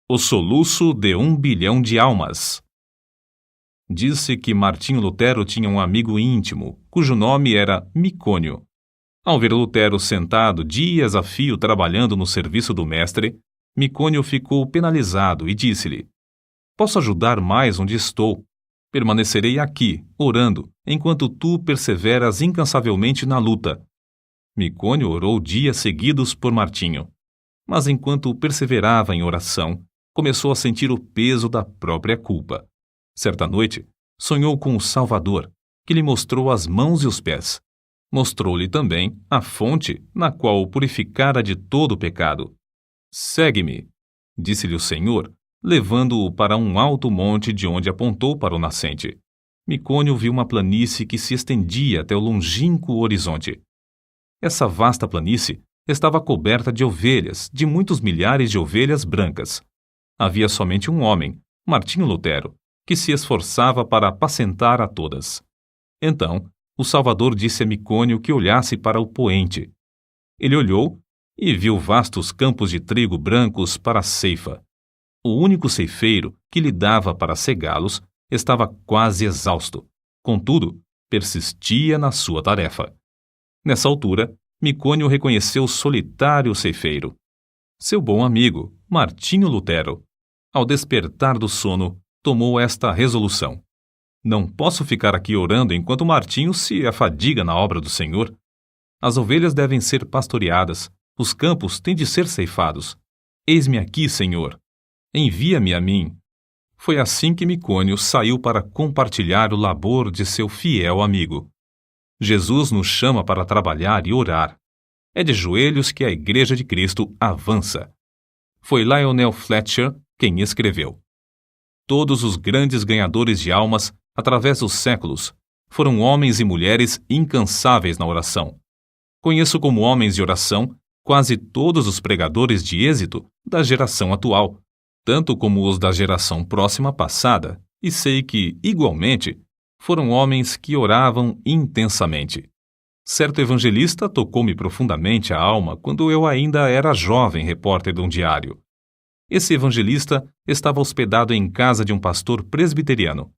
O soluço de 1 bilhão de almas. Disse que Martinho Lutero tinha um amigo íntimo, cujo nome era Micônio. Ao ver Lutero sentado dias a fio trabalhando no serviço do mestre, Micônio ficou penalizado e disse-lhe: "Posso ajudar mais onde estou. Permanecerei aqui, orando, enquanto tu perseveras incansavelmente na luta." Micônio orou dias seguidos por Martinho. Mas enquanto perseverava em oração, começou a sentir o peso da própria culpa. Certa noite, sonhou com o Salvador, que lhe mostrou as mãos e os pés. Mostrou-lhe também a fonte na qual o purificara de todo o pecado. "Segue-me", disse-lhe o Senhor, levando-o para um alto monte de onde apontou para o nascente. Micônio viu uma planície que se estendia até o longínquo horizonte. Essa vasta planície estava coberta de ovelhas, de muitos milhares de ovelhas brancas. Havia somente um homem, Martinho Lutero, que se esforçava para apacentar a todas. Então, o Salvador disse a Micônio que olhasse para o poente. Ele olhou e viu vastos campos de trigo brancos para a ceifa. O único ceifeiro que lhe dava para cegá-los estava quase exausto. Contudo, persistia na sua tarefa. Nessa altura, Micônio reconheceu o solitário ceifeiro, seu bom amigo, Martinho Lutero. Ao despertar do sono, tomou esta resolução: "Não posso ficar aqui orando enquanto Martinho se afadiga na obra do Senhor. As ovelhas devem ser pastoreadas, os campos têm de ser ceifados. Eis-me aqui, Senhor. Envia-me a mim." Foi assim que Micônio saiu para compartilhar o labor de seu fiel amigo. Jesus nos chama para trabalhar e orar. É de joelhos que a Igreja de Cristo avança. Foi Lionel Fletcher quem escreveu: "Todos os grandes ganhadores de almas, através dos séculos, foram homens e mulheres incansáveis na oração. Conheço como homens de oração quase todos os pregadores de êxito da geração atual, tanto como os da geração próxima passada, e sei que, igualmente, foram homens que oravam intensamente. Certo evangelista tocou-me profundamente a alma quando eu ainda era jovem repórter de um diário. Esse evangelista estava hospedado em casa de um pastor presbiteriano.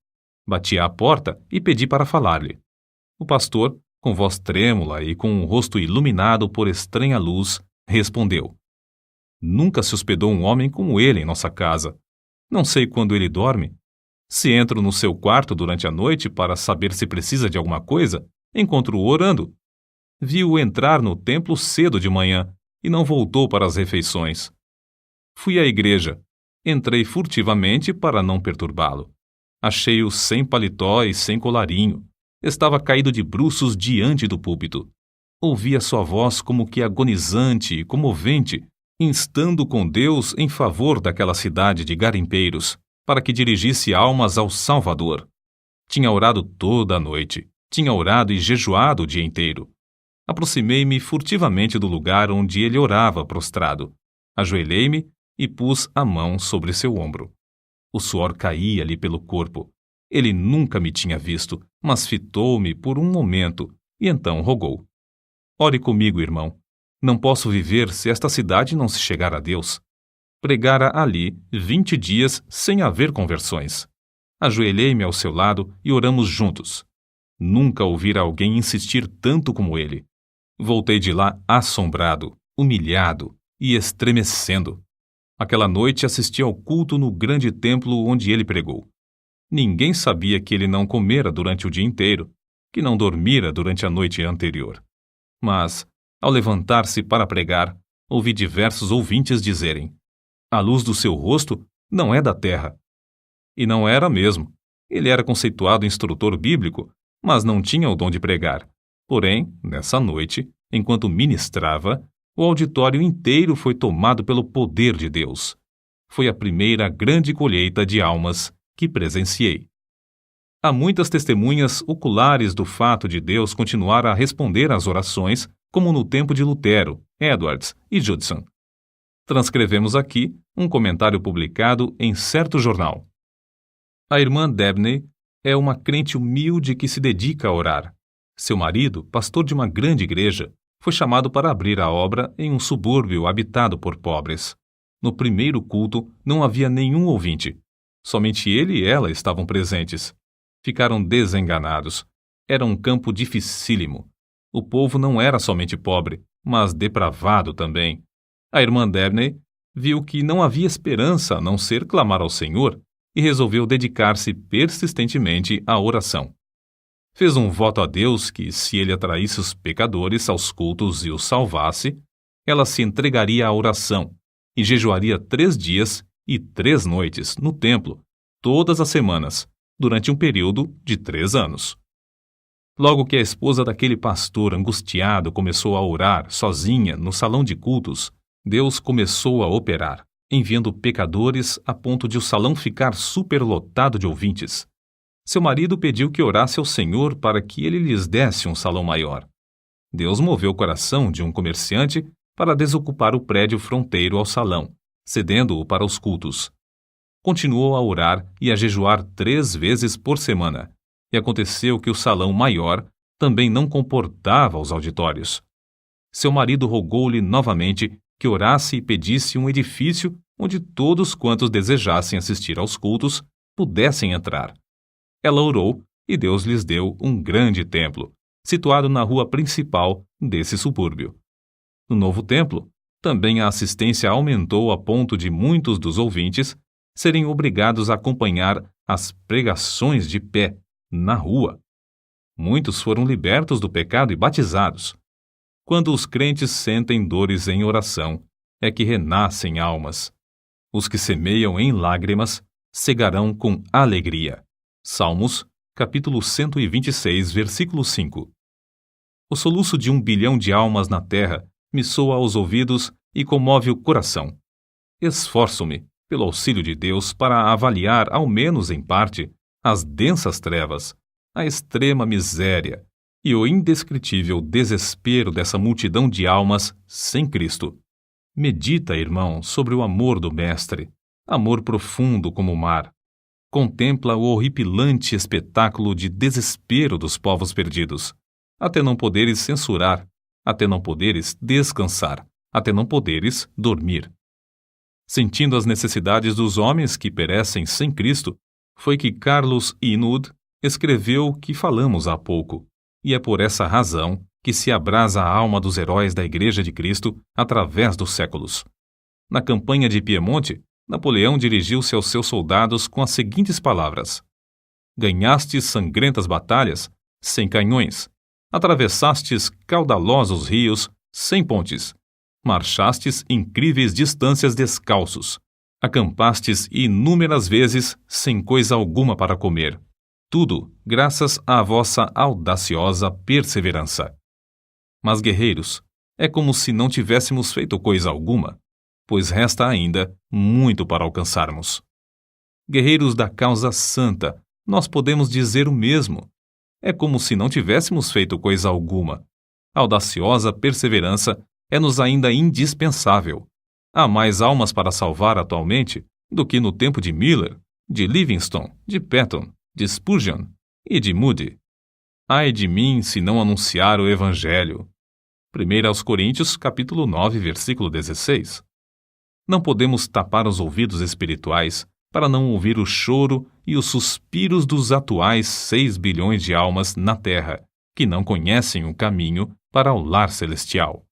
Bati à porta e pedi para falar-lhe. O pastor, com voz trêmula e com um rosto iluminado por estranha luz, respondeu: "Nunca se hospedou um homem como ele em nossa casa. Não sei quando ele dorme. Se entro no seu quarto durante a noite para saber se precisa de alguma coisa, encontro-o orando. Vi-o entrar no templo cedo de manhã e não voltou para as refeições. Fui à igreja. Entrei furtivamente para não perturbá-lo. Achei-o sem paletó e sem colarinho. Estava caído de bruços diante do púlpito. Ouvi a sua voz como que agonizante e comovente, instando com Deus em favor daquela cidade de garimpeiros, para que dirigisse almas ao Salvador. Tinha orado toda a noite. Tinha orado e jejuado o dia inteiro. Aproximei-me furtivamente do lugar onde ele orava prostrado. Ajoelhei-me e pus a mão sobre seu ombro. O suor caía-lhe pelo corpo. Ele nunca me tinha visto, mas fitou-me por um momento e então rogou: "Ore comigo, irmão. Não posso viver se esta cidade não se chegar a Deus." Pregara ali 20 dias sem haver conversões. Ajoelhei-me ao seu lado e oramos juntos. Nunca ouvira alguém insistir tanto como ele. Voltei de lá assombrado, humilhado e estremecendo. Aquela noite assisti ao culto no grande templo onde ele pregou. Ninguém sabia que ele não comera durante o dia inteiro, que não dormira durante a noite anterior. Mas, ao levantar-se para pregar, ouvi diversos ouvintes dizerem: "A luz do seu rosto não é da terra." E não era mesmo. Ele era conceituado instrutor bíblico, mas não tinha o dom de pregar. Porém, nessa noite, enquanto ministrava, o auditório inteiro foi tomado pelo poder de Deus. Foi a primeira grande colheita de almas que presenciei. Há muitas testemunhas oculares do fato de Deus continuar a responder às orações, como no tempo de Lutero, Edwards e Judson. Transcrevemos aqui um comentário publicado em certo jornal. A irmã Dabney é uma crente humilde que se dedica a orar. Seu marido, pastor de uma grande igreja, foi chamado para abrir a obra em um subúrbio habitado por pobres. No primeiro culto não havia nenhum ouvinte. Somente ele e ela estavam presentes. Ficaram desenganados. Era um campo dificílimo. O povo não era somente pobre, mas depravado também. A irmã Dabney viu que não havia esperança a não ser clamar ao Senhor e resolveu dedicar-se persistentemente à oração. Fez um voto a Deus que, se ele atraísse os pecadores aos cultos e os salvasse, ela se entregaria à oração e jejuaria 3 dias e 3 noites no templo, todas as semanas, durante um período de 3 anos. Logo que a esposa daquele pastor angustiado começou a orar sozinha no salão de cultos, Deus começou a operar, enviando pecadores a ponto de o salão ficar superlotado de ouvintes. Seu marido pediu que orasse ao Senhor para que ele lhes desse um salão maior. Deus moveu o coração de um comerciante para desocupar o prédio fronteiro ao salão, cedendo-o para os cultos. Continuou a orar e a jejuar 3 vezes por semana, e aconteceu que o salão maior também não comportava os auditórios. Seu marido rogou-lhe novamente que orasse e pedisse um edifício onde todos quantos desejassem assistir aos cultos pudessem entrar. Ela orou e Deus lhes deu um grande templo, situado na rua principal desse subúrbio. No novo templo, também a assistência aumentou a ponto de muitos dos ouvintes serem obrigados a acompanhar as pregações de pé, na rua. Muitos foram libertos do pecado e batizados. Quando os crentes sentem dores em oração, é que renascem almas. Os que semeiam em lágrimas cegarão com alegria. Salmos, capítulo 126, versículo 5. O soluço de 1 bilhão de almas na terra me soa aos ouvidos e comove o coração. Esforço-me, pelo auxílio de Deus, para avaliar, ao menos em parte, as densas trevas, a extrema miséria e o indescritível desespero dessa multidão de almas sem Cristo. Medita, irmão, sobre o amor do Mestre, amor profundo como o mar. Contempla o horripilante espetáculo de desespero dos povos perdidos, até não poderes censurar, até não poderes descansar, até não poderes dormir. Sentindo as necessidades dos homens que perecem sem Cristo, foi que Carlos Inwood escreveu o que falamos há pouco, e é por essa razão que se abrasa a alma dos heróis da Igreja de Cristo através dos séculos. Na campanha de Piemonte, Napoleão dirigiu-se aos seus soldados com as seguintes palavras: ganhastes sangrentas batalhas sem canhões, atravessastes caudalosos rios sem pontes, marchastes incríveis distâncias descalços, acampastes inúmeras vezes sem coisa alguma para comer. Tudo graças à vossa audaciosa perseverança. Mas, guerreiros, é como se não tivéssemos feito coisa alguma, pois resta ainda muito para alcançarmos. Guerreiros da causa santa, nós podemos dizer o mesmo. É como se não tivéssemos feito coisa alguma. A audaciosa perseverança é-nos ainda indispensável. Há mais almas para salvar atualmente do que no tempo de Miller, de Livingstone, de Patton, de Spurgeon e de Moody. Ai de mim se não anunciar o Evangelho. 1 Coríntios, capítulo 9, versículo 16. Não podemos tapar os ouvidos espirituais para não ouvir o choro e os suspiros dos atuais 6 bilhões de almas na Terra, que não conhecem o caminho para o lar celestial.